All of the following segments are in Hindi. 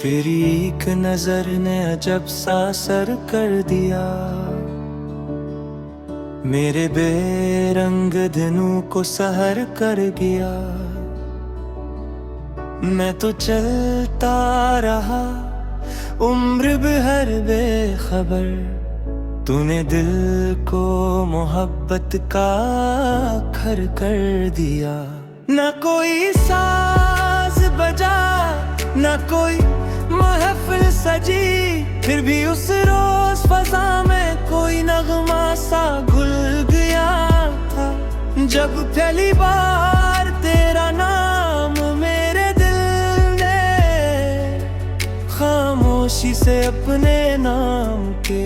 तेरी एक नजर ने अजब सा असर कर दिया, मेरे बेरंग दिनों को सहर कर गया। मैं तो चलता रहा उम्र भर बेखबर, तूने दिल को मोहब्बत का घर कर दिया। न कोई साज बजा, न कोई महफिल सजी, फिर भी उस रोज फजा में कोई नगमा सा घुल गया था। जब पहली बार तेरा नाम मेरे दिल ने खामोशी से अपने नाम के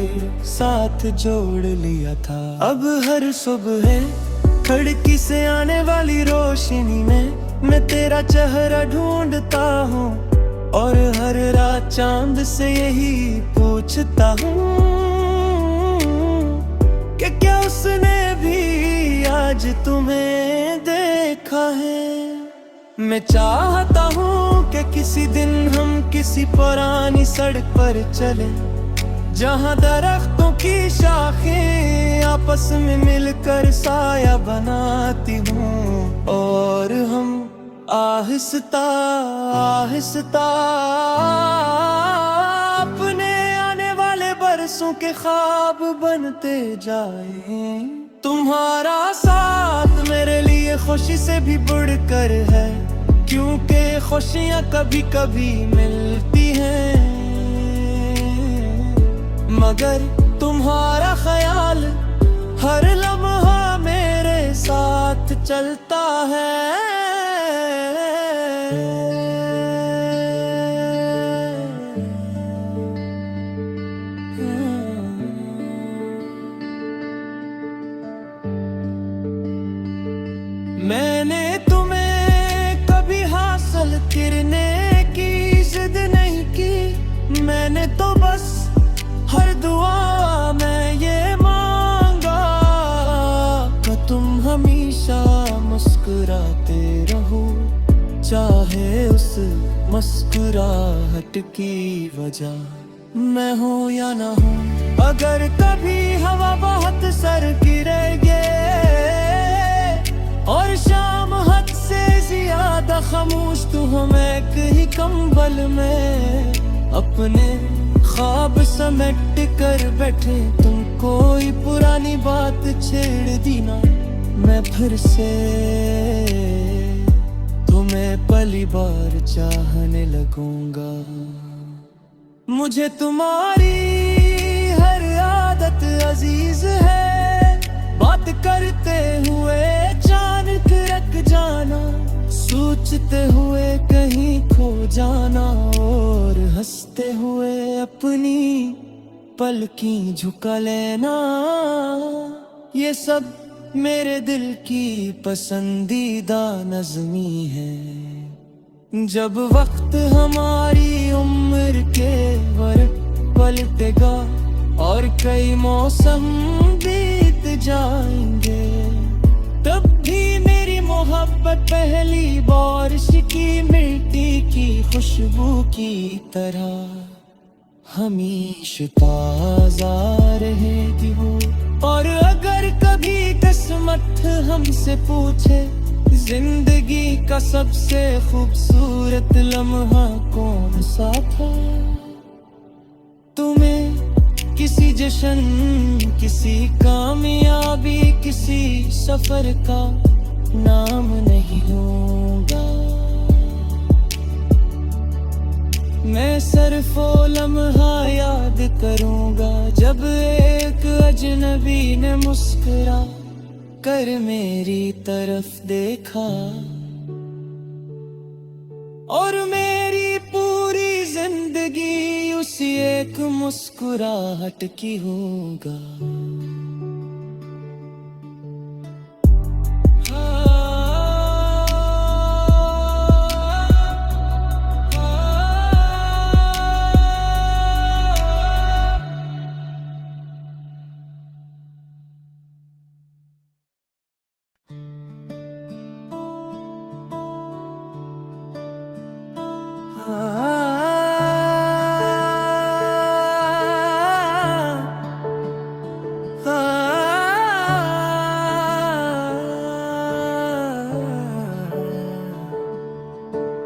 साथ जोड़ लिया था। अब हर सुबह खिड़की से आने वाली रोशनी में मैं तेरा चेहरा ढूंढता हूँ, और हर रात चांद से यही पूछता हूँ कि क्या उसने भी आज तुम्हें देखा है। मैं चाहता हूँ कि किसी दिन हम किसी पुरानी सड़क पर चले, जहाँ दरख्तों की शाखें आपस में मिलकर साया बनाती हूँ, और हम आहिस्ता आहिस्ता अपने आने वाले बरसों के ख्वाब बनते जाए। तुम्हारा साथ मेरे लिए खुशी से भी बढ़कर है, क्योंकि खुशियाँ कभी कभी मिलती हैं, मगर तुम्हारा ख्याल हर लम्हा मेरे साथ चलता है। मैंने तुम्हें कभी हासिल करने की जिद नहीं की, मैंने तो बस हर दुआ में ये मांगा कि तुम हमेशा मुस्कुराते रहो, चाहे उस मुस्कुराहट की वजह मैं हूँ या ना हूँ। अगर कभी हवा बहुत सर गिरेगे और शाम हद से ज्यादा खामोश, तू हम एक ही कंबल में अपने ख्वाब समेट कर बैठे, तुम कोई पुरानी बात छेड़ दी ना, मैं फिर से तुम्हें पहली बार चाहने लगूंगा। मुझे तुम्हारी हर आदत अजीज है, बात करते हुए अचानक रख जाना, सोचते हुए कहीं खो जाना, और हंसते हुए अपनी पलकें झुका लेना, ये सब मेरे दिल की पसंदीदा नज़्मी है। जब वक्त हमारी उम्र के पलटेगा और कई मौसम बीत जाएंगे, तब भी मेरी मोहब्बत पहली बारिश की मिट्टी की खुशबू की तरह हमेशा ताज़ा रहेगी वो। और अगर कभी किस्मत हमसे पूछे जिंदगी का सबसे खूबसूरत लम्हा कौन सा था, तुम्हें किसी जश्न, किसी कामयाबी, किसी सफर का नाम नहीं लूंगा, मैं सिर्फ वो लम्हा याद करूंगा जब एक अजनबी ने मुस्कुरा कर मेरी तरफ देखा, और मेरी पूरी जिंदगी उसी एक मुस्कुराहट की होगा।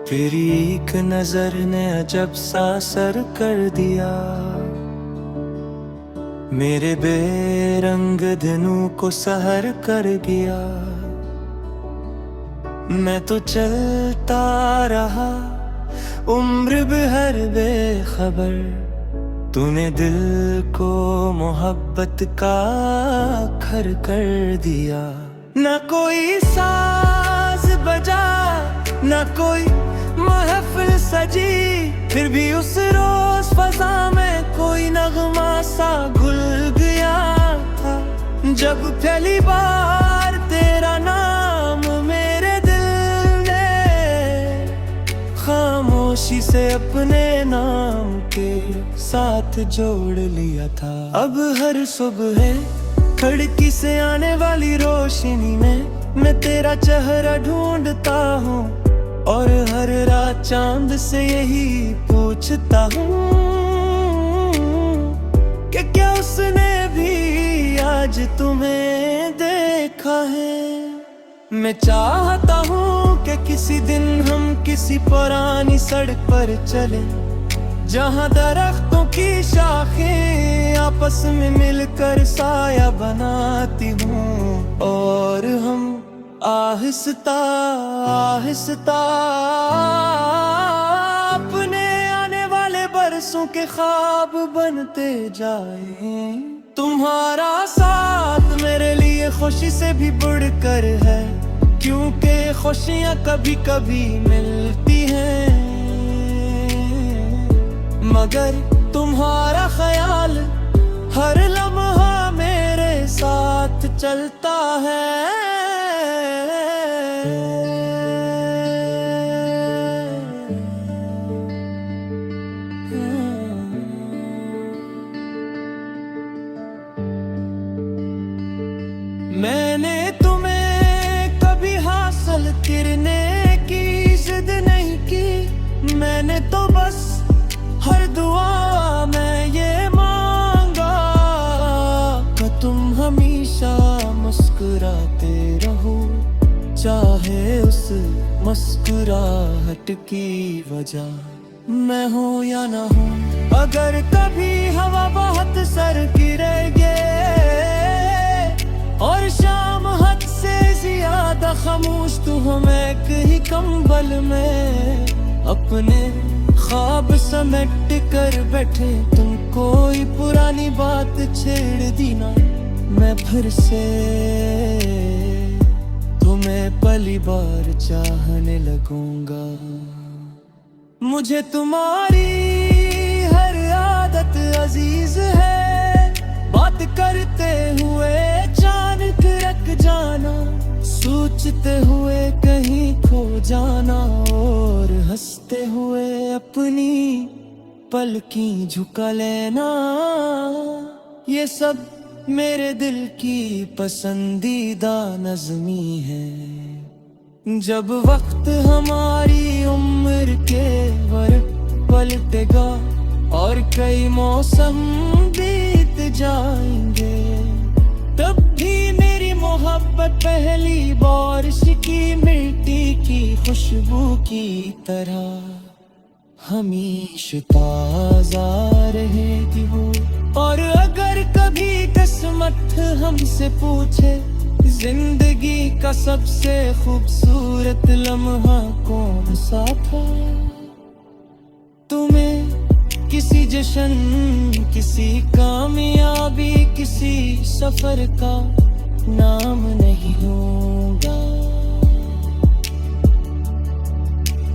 तेरी एक नजर ने अजब सा असर कर दिया, मेरे बेरंग दिनों को सहर कर गया। मैं तो चलता रहा उम्र भर बेखबर, तूने दिल को मोहब्बत का घर कर दिया। ना कोई साज बजा, ना कोई महफिल सजी, फिर भी उस रोज फजा में कोई नगमा सा घुल गया था। जब पहली बार तेरा नाम मेरे दिल ने खामोशी से अपने नाम के साथ जोड़ लिया था। अब हर सुबह खिड़की से आने वाली रोशनी में मैं तेरा चेहरा ढूंढता हूँ, और हर रात चांद से यही पूछता हूँ कि क्या उसने भी आज तुम्हें देखा है। मैं चाहता हूँ कि किसी दिन हम किसी पुरानी सड़क पर चले, जहाँ दरख्तों की शाखें आपस में मिलकर साया बनाती हूँ, और हम आहिस्ता आहिस्ता अपने आने वाले बरसों के ख्वाब बनते जाए। तुम्हारा साथ मेरे लिए खुशी से भी बढ़कर है, क्योंकि खुशियाँ कभी कभी मिलती हैं, मगर तुम्हारा ख्याल हर लम्हा मेरे साथ चलता है। मैंने तुम्हें कभी हासिल करने की जिद नहीं की, मैंने तो बस हर दुआ में ये मांगा कि तुम हमेशा मुस्कुराते रहो, चाहे उस मुस्कुराहट की वजह मैं हूँ या ना हूँ। अगर कभी हवा बहुत सर गिरेगे और शाम हद से ज्यादा खामोश, तू हमें कहीं कंबल में अपने ख्वाब समेट कर बैठे, तुम कोई पुरानी बात छेड़ दी ना, मैं फिर से तुम्हें पहली बार चाहने लगूंगा। मुझे तुम्हारी हर आदत अजीज है, बात करते हुए अचानक रख जाना, सोचते हुए कहीं खो जाना, और हंसते हुए अपनी पलकी झुका लेना, ये सब मेरे दिल की पसंदीदा नज़मी है। जब वक्त हमारी उम्र के वर्क पलटेगा और कई मौसम बीत जाएंगे, तब भी मेरी मोहब्बत पहली बारिश की मिट्टी की खुशबू की तरह हमेशा ताज़ा रहेगी वो। और अगर कभी किस्मत हमसे पूछे जिंदगी का सबसे खूबसूरत लम्हा कौन सा था, तुम्हें किसी जश्न, किसी कामयाबी, किसी सफर का नाम नहीं लूंगा,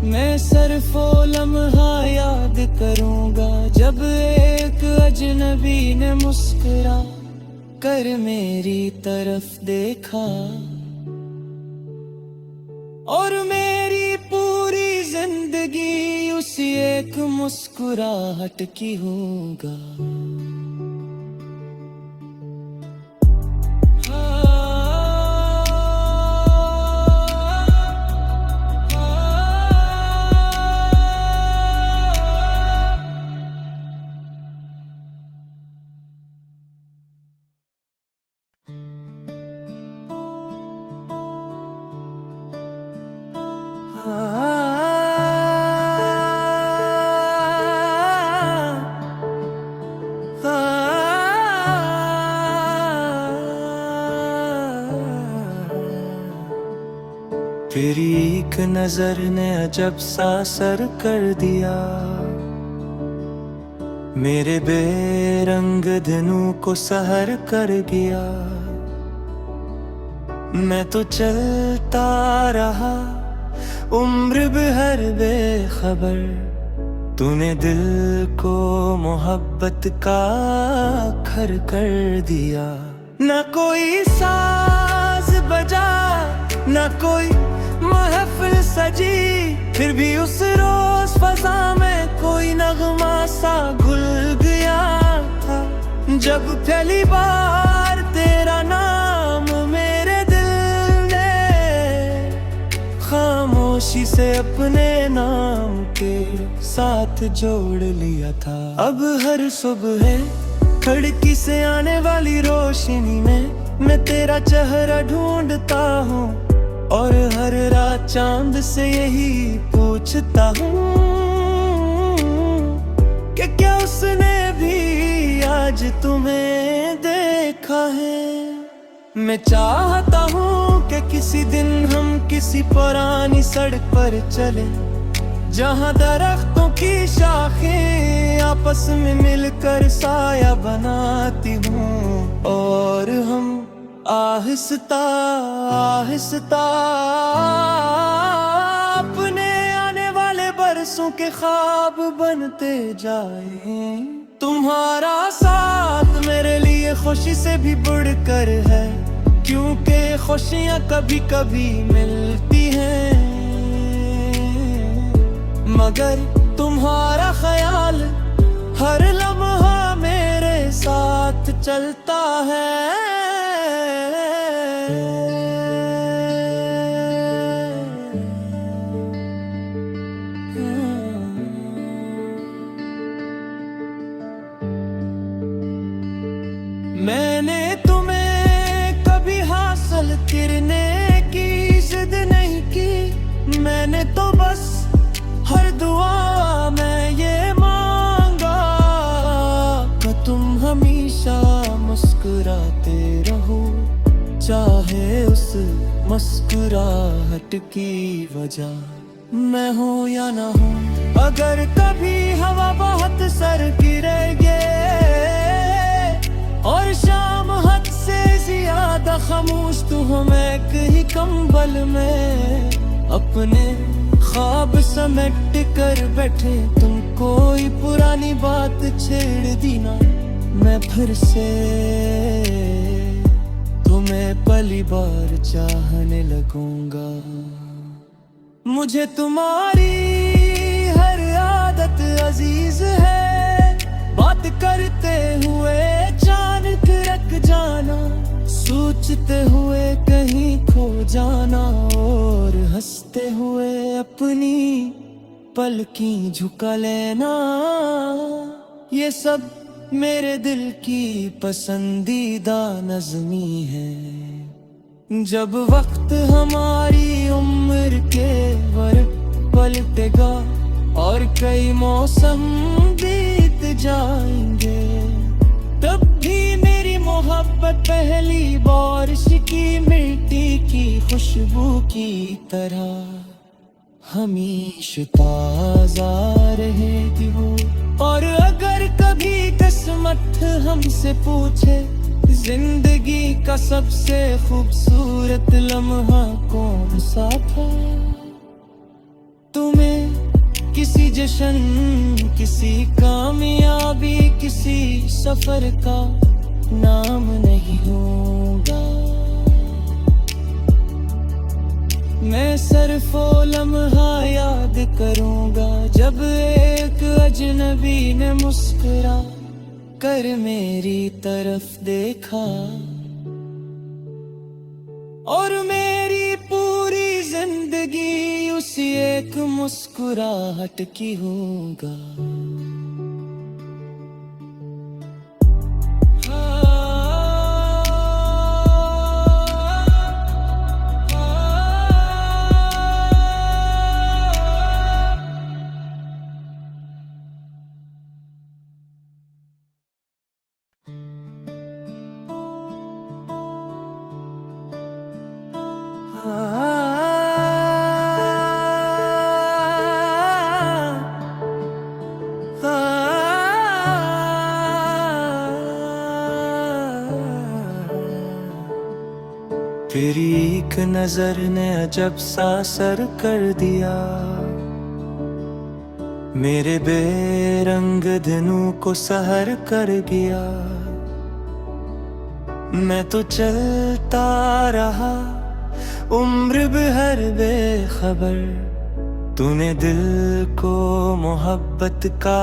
मैं सिर्फ वो लम्हा याद करूंगा जब एक अजनबी ने मुस्कुरा कर मेरी तरफ देखा, और मेरी पूरी जिंदगी उसी एक मुस्कुराहट की होगा। तेरी एक नजर ने अजब सा असर कर दिया, मेरे बेरंग दिनों को सहर कर गया। मैं तो चलता रहा उम्र भर बेखबर, तूने दिल को मोहब्बत का घर कर दिया। न कोई साज बजा, न कोई महफिल सजी, फिर भी उस रोज फजा में कोई नगमा सा घुल गया था। जब पहली बार तेरा नाम मेरे दिल ने खामोशी से अपने नाम के साथ जोड़ लिया था। अब हर सुबह खिड़की से आने वाली रोशनी में मैं तेरा चेहरा ढूंढता हूँ, और हर रात चांद से यही पूछता हूँ कि क्या उसने भी आज तुम्हें देखा है। मैं चाहता हूँ कि किसी दिन हम किसी पुरानी सड़क पर चले, जहाँ दरख्तों की शाखें आपस में मिलकर साया बनाती हूँ, और हम आहिस्ता आहिस्ता अपने आने वाले बरसों के ख्वाब बनते जाए। तुम्हारा साथ मेरे लिए खुशी से भी बढ़कर है, क्योंकि खुशियाँ कभी कभी मिलती हैं, मगर तुम्हारा ख्याल हर लम्हा मेरे साथ चलता है। मैंने तुम्हें कभी हासिल करने की जिद नहीं की, मैंने तो बस हर दुआ में ये मांगा कि तुम हमेशा मुस्कुराते रहो, चाहे उस मुस्कुराहट की वजह मैं हूँ या ना हूँ। अगर कभी हवा बहुत सर गिरेगे और शाम हद से ज्यादा खामोश तू हमें एक ही कंबल में अपने ख्वाब समेट कर बैठे, तुम कोई पुरानी बात छेड़ दी ना, मैं फिर से तुम्हें पहली बार चाहने लगूंगा। मुझे तुम्हारी हर आदत अजीज है, बात करते हुए अचानक रख जाना, सोचते हुए कहीं खो जाना, और हंसते हुए अपनी पलकें झुका लेना, ये सब मेरे दिल की पसंदीदा नज़्मी है। जब वक्त हमारी उम्र के पलटेगा और कई मौसम बीत जाएंगे, तब भी मेरी मोहब्बत पहली बारिश की मिट्टी की खुशबू की तरह हमेशा ताज़ा रहेगी वो। और अगर कभी किस्मत हमसे पूछे जिंदगी का सबसे खूबसूरत लम्हा कौन सा था, तुम्हें किसी जश्न, किसी कामयाबी, किसी सफर का नाम नहीं होगा, मैं सिर्फ वो लम्हा याद करूंगा जब एक अजनबी ने मुस्कुरा कर मेरी तरफ देखा, और मेरी पूरी जिंदगी उसी एक मुस्कुराहट की होगा। तेरी एक नजर ने अजब सा असर कर दिया, मेरे बेरंग दिनों को सहर कर गया। मैं तो चलता रहा उम्र भर बेखबर, तूने दिल को मोहब्बत का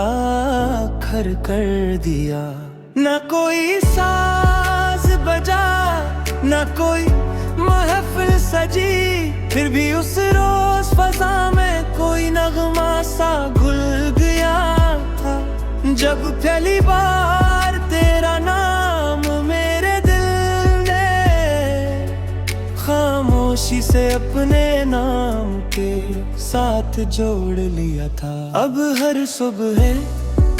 खर कर दिया। न कोई साज बजा, न कोई महफिल सजी, फिर भी उस रोज फजा में कोई नगमा सा घुल गया था। जब पहली बार तेरा नाम मेरे दिल ने खामोशी से अपने नाम के साथ जोड़ लिया था। अब हर सुबह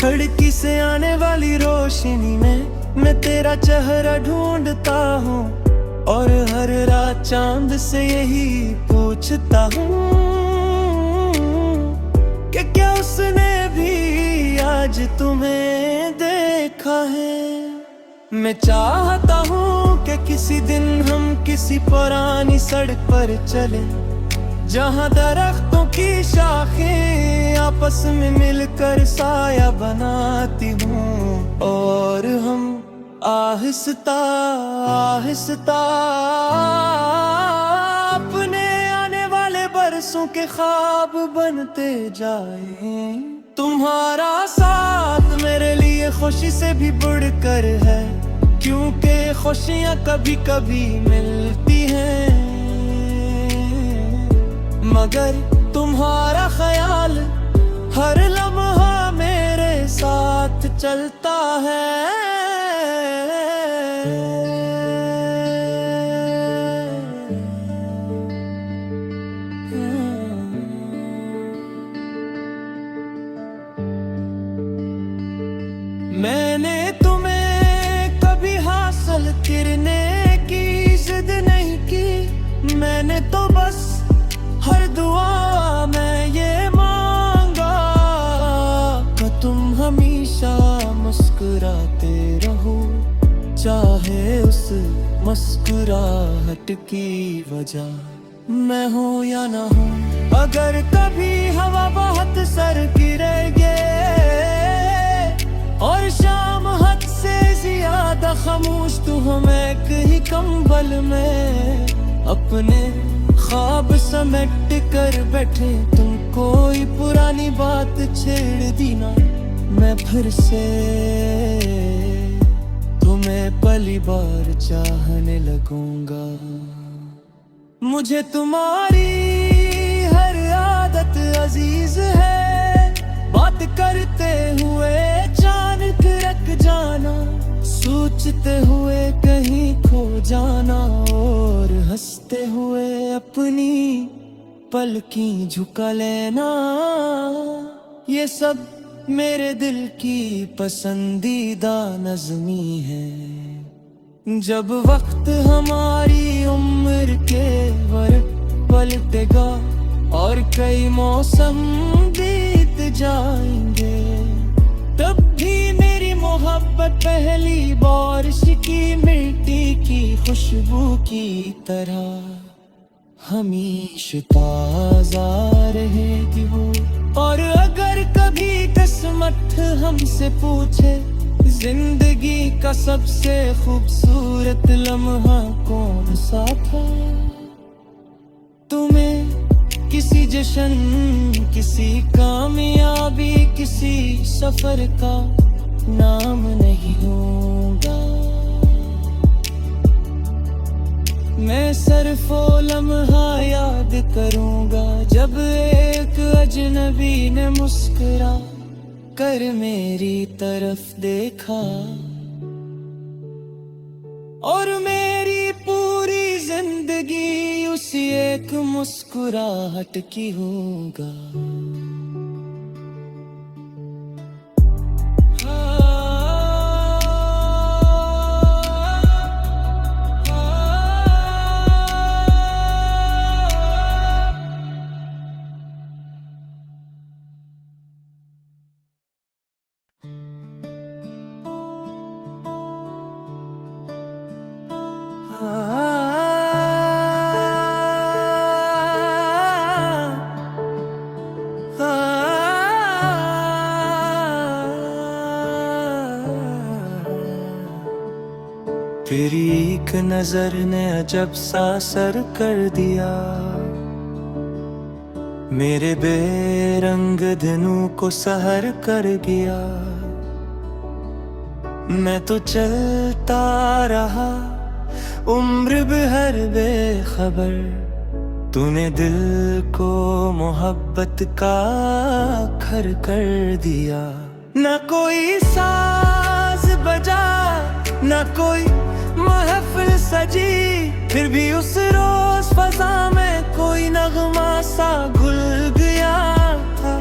खिड़की से आने वाली रोशनी में मैं तेरा चेहरा ढूंढता हूँ, और हर रात चांद से यही पूछता हूँ कि क्या उसने भी आज तुम्हें देखा है। मैं चाहता हूँ कि किसी दिन हम किसी पुरानी सड़क पर चले, जहाँ दरख्तों की शाखें आपस में मिलकर साया बनाती हूँ, और हम आहिस्ता आहिस्ता अपने आने वाले बरसों के ख्वाब बनते जाए। तुम्हारा साथ मेरे लिए खुशी से भी बढ़कर है, क्योंकि खुशियाँ कभी कभी मिलती हैं, मगर तुम्हारा ख्याल हर लम्हा मेरे साथ चलता है। मैंने तुम्हें कभी हासिल करने की जिद नहीं की, मैंने तो बस हर दुआ में ये मांगा कि तुम हमेशा मुस्कुराते रहो, चाहे उस मुस्कुराहट की वजह मैं हूँ या ना हूँ। अगर कभी हवा बहुत सर गिरेगे और शाम हद से ज्यादा खामोश तू हमें एक ही कंबल में अपने ख्वाब समेट कर बैठे, तुम कोई पुरानी बात छेड़ दी ना, मैं फिर से तुम्हें पहली बार चाहने लगूंगा। मुझे तुम्हारी हर आदत अजीज है, बात करते हुए अचानक रख जाना, सोचते हुए कहीं खो जाना, और हंसते हुए अपनी पलकें झुका लेना। ये सब मेरे दिल की पसंदीदा नज़्मी है। जब वक्त हमारी उम्र के वर्क पलटेगा और कई मौसम बीत जाएंगे, तब भी मेरी मोहब्बत पहली बारिश की मिट्टी की खुशबू की तरह हमेशा ताज़ा रहेगी वो। और अगर कभी किस्मत हमसे पूछे जिंदगी का सबसे खूबसूरत लम्हा कौन सा था, तुम्हें किसी जश्न, किसी कामयाबी, किसी सफर का नाम नहीं होगा। मैं सिर्फ वो लम्हा याद करूंगा जब एक अजनबी ने मुस्कुरा कर मेरी तरफ देखा, और मेरी पूरी जिंदगी उसी एक मुस्कुराहट की होगा। तेरी एक नजर ने अजब सा असर कर दिया, मेरे बेरंग दिनों को सहर कर गया। मैं तो चलता रहा उम्र भर बेखबर, तूने दिल को मोहब्बत का घर कर दिया। न कोई साज बजा, न कोई महफिल सजी, फिर भी उस रोज फजा में कोई नगमा सा घुल गया था।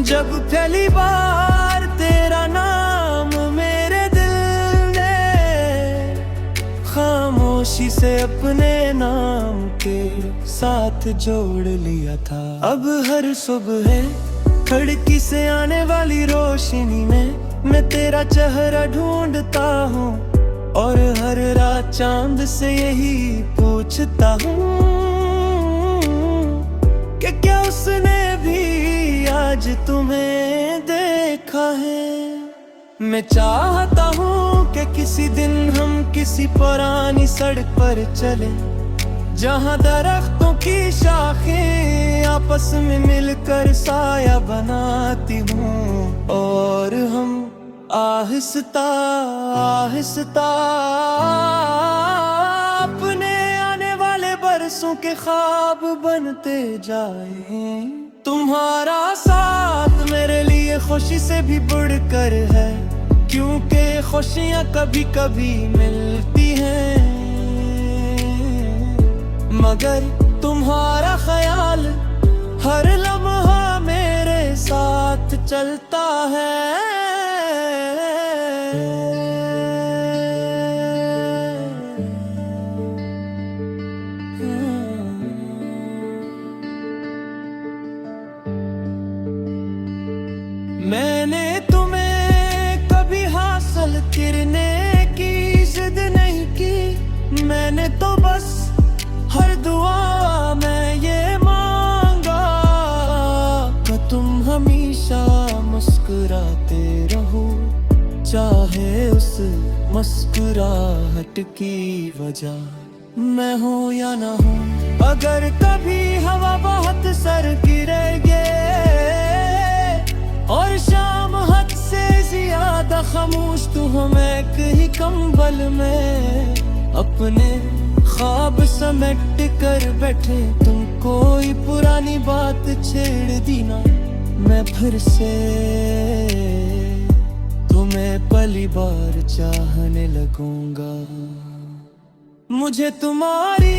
जब पहली बार तेरा नाम मेरे दिल ने खामोशी से अपने नाम के साथ जोड़ लिया था। अब हर सुबह खिड़की से आने वाली रोशनी में मैं तेरा चेहरा ढूंढता हूँ, और हर रात चांद से यही पूछता हूँ कि क्या उसने भी आज तुम्हें देखा है। मैं चाहता हूँ कि किसी दिन हम किसी पुरानी सड़क पर चले, जहाँ दरख्तों की शाखें आपस में मिलकर साया बनाती हूँ, और हम आहिस्ता आहिस्ता अपने आने वाले बरसों के ख्वाब बनते जाए। तुम्हारा साथ मेरे लिए खुशी से भी बढ़कर है, क्योंकि खुशियाँ कभी कभी मिलती हैं, मगर तुम्हारा ख्याल हर लम्हा मेरे साथ चलता है। मैंने तुम्हें कभी हासिल करने की जिद नहीं की, मैंने तो बस हर दुआ में ये मांगा कि तुम हमेशा मुस्कुराते रहो, चाहे उस मुस्कुराहट की वजह मैं हूँ या ना हूँ। अगर कभी हवा बहुत सर गिरेगे और शाम हद से ज्यादा खामोश तू हमें एक ही कंबल में अपने ख्वाब समेट कर बैठे, तुम कोई पुरानी बात छेड़ दी ना, मैं फिर से तुम्हें पहली बार चाहने लगूंगा। मुझे तुम्हारी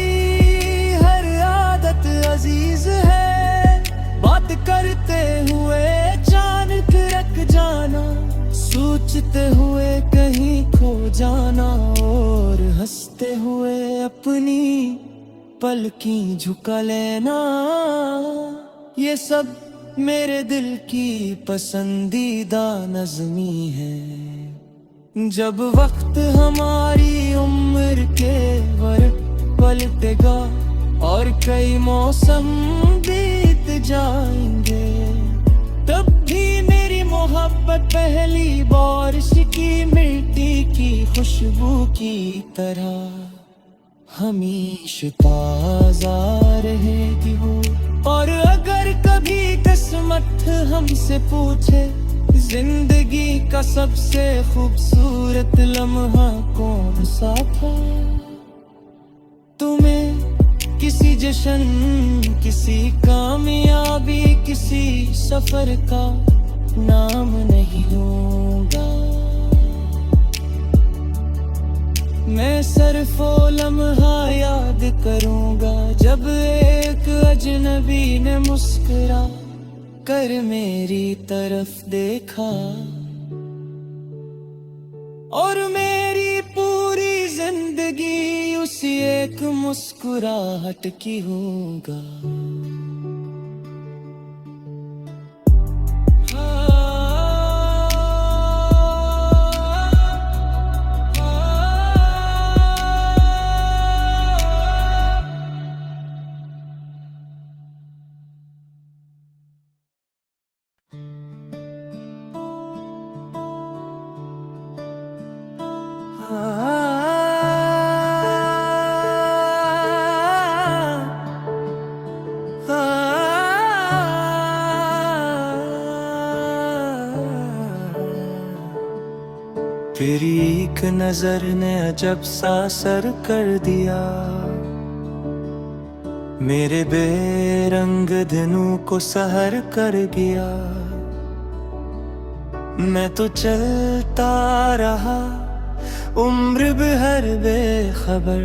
हर आदत अजीज है, बात करते हुए अचानक रख जाना, सोचते हुए कहीं खो जाना, और हंसते हुए अपनी पलकें झुका लेना, ये सब मेरे दिल की पसंदीदा नज़्मी है। जब वक्त हमारी उम्र के वर्ष पलटेगा और कई मौसम बीत जाएंगे, तब भी मेरी मोहब्बत पहली बारिश की मिट्टी की खुशबू की तरह हमेशा ताज़ा रहेगी वो। और अगर कभी किस्मत हमसे पूछे जिंदगी का सबसे खूबसूरत लम्हा कौन सा था, तुम्हें किसी जश्न, किसी कामयाबी, किसी सफर का नाम नहीं लूंगा, मैं सिर्फ वो लम्हा याद करूंगा जब एक अजनबी ने मुस्कुरा कर मेरी तरफ देखा, और मेरी पूरी जिंदगी उसी एक मुस्कुराहट की होगा। फिर एक नजर ने अजब सा असर कर दिया, मेरे बेरंग दिनों को सहर कर गया। मैं तो चलता रहा उम्र भर बेखबर,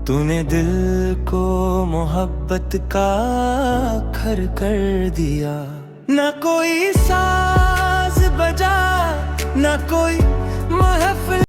तूने दिल को मोहब्बत का घर कर दिया। न कोई साज बजा, न कोई महफिल